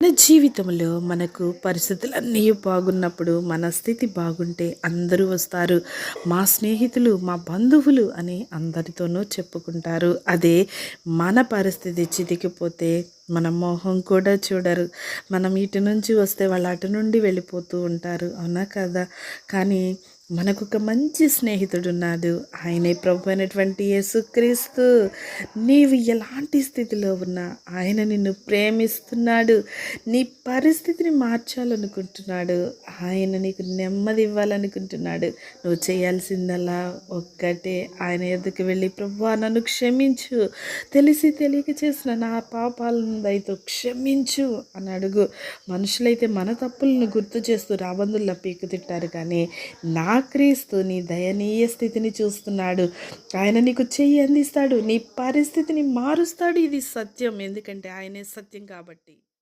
మన జీవితంలో మనకు పరిస్థితులన్నీ బాగున్నప్పుడు మన స్థితి బాగుంటే అందరూ వస్తారు. మా స్నేహితులు, మా బంధువులు అని అందరితోనూ చెప్పుకుంటారు. అదే మన పరిస్థితి చితికిపోతే మన మొహం కూడా చూడరు. మనం ఇటు నుంచి వస్తే వాళ్ళు అటు నుండి వెళ్ళిపోతూ ఉంటారు. అవునా కదా? కానీ మనకొక మంచి స్నేహితుడున్నాడు. ఆయనే ప్రభు అయినటువంటి యేసుక్రీస్తు. నీవు ఎలాంటి స్థితిలో ఉన్నా ఆయన నిన్ను ప్రేమిస్తున్నాడు. నీ పరిస్థితిని మార్చాలనుకుంటున్నాడు. ఆయన నీకు నెమ్మది ఇవ్వాలనుకుంటున్నాడు. నువ్వు చేయాల్సిందల్లా ఒక్కటే, ఆయన ఎదుకు వెళ్ళి ప్రభువా నన్ను క్షమించు, తెలిసి తెలియక చేసిన నా పాపాలను దయతో క్షమించు అని అడుగు. మనుషులైతే మన తప్పులను గుర్తు చేస్తూ రాబందుల్లా పీకు తింటారు, కానీ నా క్రీస్తు నీ దయనీయ స్థితిని చూస్తున్నాడు. ఆయన నీకు చెయ్యి అందిస్తాడు, నీ పరిస్థితిని మారుస్తాడు. ఇది సత్యం, ఎందుకంటే ఆయనే సత్యం కాబట్టి.